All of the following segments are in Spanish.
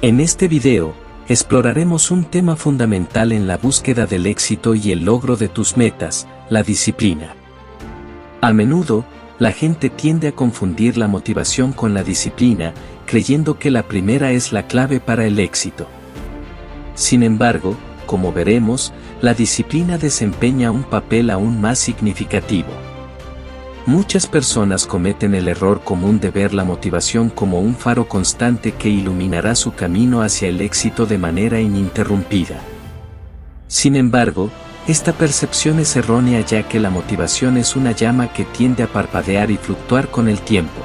En este video, exploraremos un tema fundamental en la búsqueda del éxito y el logro de tus metas, la disciplina. A menudo, la gente tiende a confundir la motivación con la disciplina, creyendo que la primera es la clave para el éxito. Sin embargo, como veremos, la disciplina desempeña un papel aún más significativo. Muchas personas cometen el error común de ver la motivación como un faro constante que iluminará su camino hacia el éxito de manera ininterrumpida. Sin embargo, esta percepción es errónea, ya que la motivación es una llama que tiende a parpadear y fluctuar con el tiempo.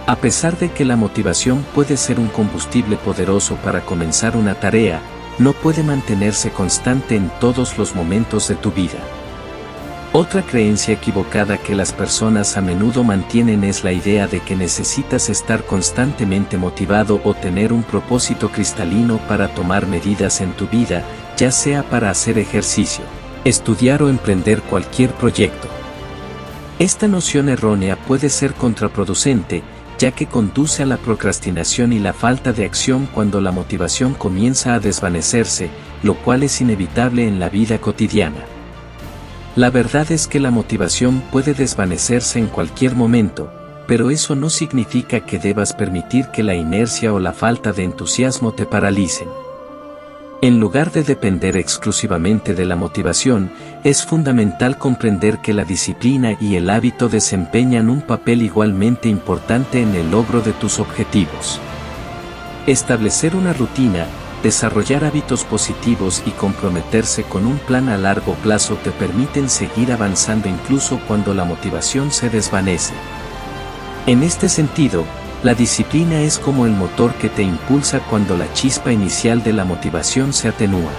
A pesar de que la motivación puede ser un combustible poderoso para comenzar una tarea, no puede mantenerse constante en todos los momentos de tu vida. Otra creencia equivocada que las personas a menudo mantienen es la idea de que necesitas estar constantemente motivado o tener un propósito cristalino para tomar medidas en tu vida, ya sea para hacer ejercicio, estudiar o emprender cualquier proyecto. Esta noción errónea puede ser contraproducente, ya que conduce a la procrastinación y la falta de acción cuando la motivación comienza a desvanecerse, lo cual es inevitable en la vida cotidiana. La verdad es que la motivación puede desvanecerse en cualquier momento, pero eso no significa que debas permitir que la inercia o la falta de entusiasmo te paralicen. En lugar de depender exclusivamente de la motivación, es fundamental comprender que la disciplina y el hábito desempeñan un papel igualmente importante en el logro de tus objetivos. Establecer una rutina, desarrollar hábitos positivos y comprometerse con un plan a largo plazo te permiten seguir avanzando incluso cuando la motivación se desvanece. En este sentido, la disciplina es como el motor que te impulsa cuando la chispa inicial de la motivación se atenúa.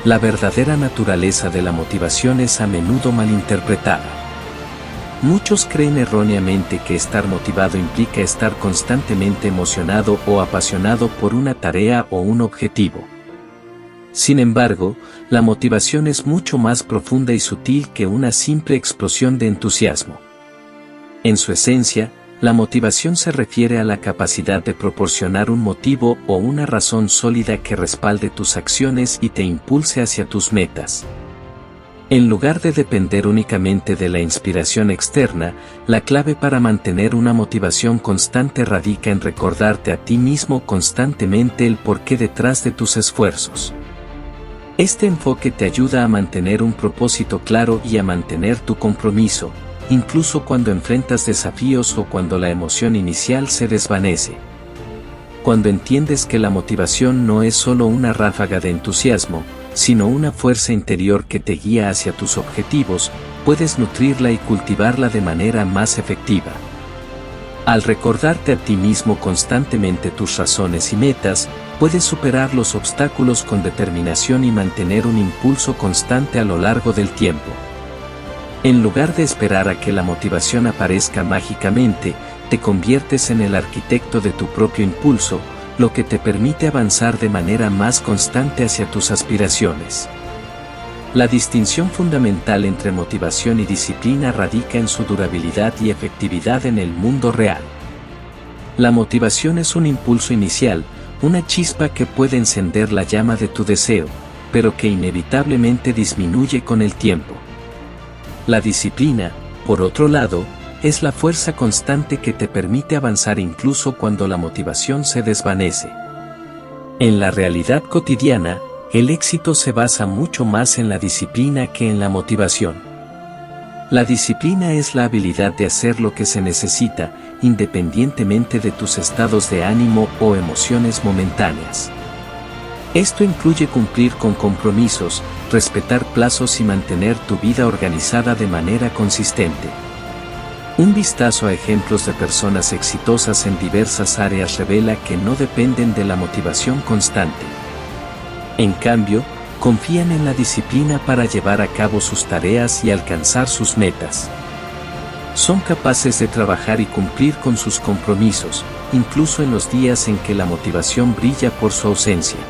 La verdadera naturaleza de la motivación es a menudo malinterpretada. Muchos creen erróneamente que estar motivado implica estar constantemente emocionado o apasionado por una tarea o un objetivo. Sin embargo, la motivación es mucho más profunda y sutil que una simple explosión de entusiasmo. En su esencia, la motivación se refiere a la capacidad de proporcionar un motivo o una razón sólida que respalde tus acciones y te impulse hacia tus metas. En lugar de depender únicamente de la inspiración externa, la clave para mantener una motivación constante radica en recordarte a ti mismo constantemente el porqué detrás de tus esfuerzos. Este enfoque te ayuda a mantener un propósito claro y a mantener tu compromiso, incluso cuando enfrentas desafíos o cuando la emoción inicial se desvanece. Cuando entiendes que la motivación no es solo una ráfaga de entusiasmo, sino una fuerza interior que te guía hacia tus objetivos, puedes nutrirla y cultivarla de manera más efectiva. Al recordarte a ti mismo constantemente tus razones y metas, puedes superar los obstáculos con determinación y mantener un impulso constante a lo largo del tiempo. En lugar de esperar a que la motivación aparezca mágicamente, te conviertes en el arquitecto de tu propio impulso, lo que te permite avanzar de manera más constante hacia tus aspiraciones. La distinción fundamental entre motivación y disciplina radica en su durabilidad y efectividad en el mundo real. La motivación es un impulso inicial, una chispa que puede encender la llama de tu deseo, pero que inevitablemente disminuye con el tiempo. La disciplina, por otro lado, es la fuerza constante que te permite avanzar incluso cuando la motivación se desvanece. En la realidad cotidiana, el éxito se basa mucho más en la disciplina que en la motivación. La disciplina es la habilidad de hacer lo que se necesita, independientemente de tus estados de ánimo o emociones momentáneas. Esto incluye cumplir con compromisos, respetar plazos y mantener tu vida organizada de manera consistente. Un vistazo a ejemplos de personas exitosas en diversas áreas revela que no dependen de la motivación constante. En cambio, confían en la disciplina para llevar a cabo sus tareas y alcanzar sus metas. Son capaces de trabajar y cumplir con sus compromisos, incluso en los días en que la motivación brilla por su ausencia.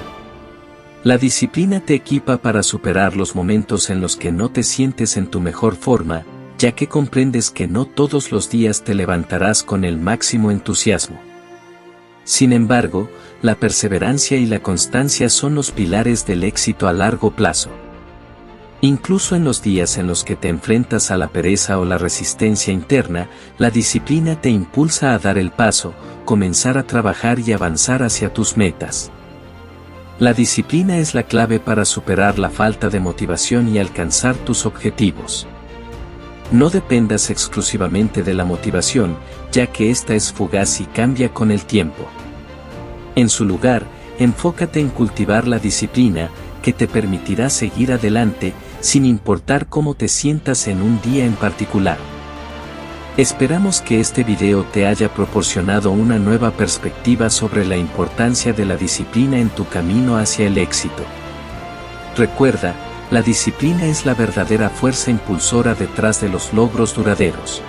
La disciplina te equipa para superar los momentos en los que no te sientes en tu mejor forma, ya que comprendes que no todos los días te levantarás con el máximo entusiasmo. Sin embargo, la perseverancia y la constancia son los pilares del éxito a largo plazo. Incluso en los días en los que te enfrentas a la pereza o la resistencia interna, la disciplina te impulsa a dar el paso, comenzar a trabajar y avanzar hacia tus metas. La disciplina es la clave para superar la falta de motivación y alcanzar tus objetivos. No dependas exclusivamente de la motivación, ya que esta es fugaz y cambia con el tiempo. En su lugar, enfócate en cultivar la disciplina, que te permitirá seguir adelante, sin importar cómo te sientas en un día en particular. Esperamos que este video te haya proporcionado una nueva perspectiva sobre la importancia de la disciplina en tu camino hacia el éxito. Recuerda, la disciplina es la verdadera fuerza impulsora detrás de los logros duraderos.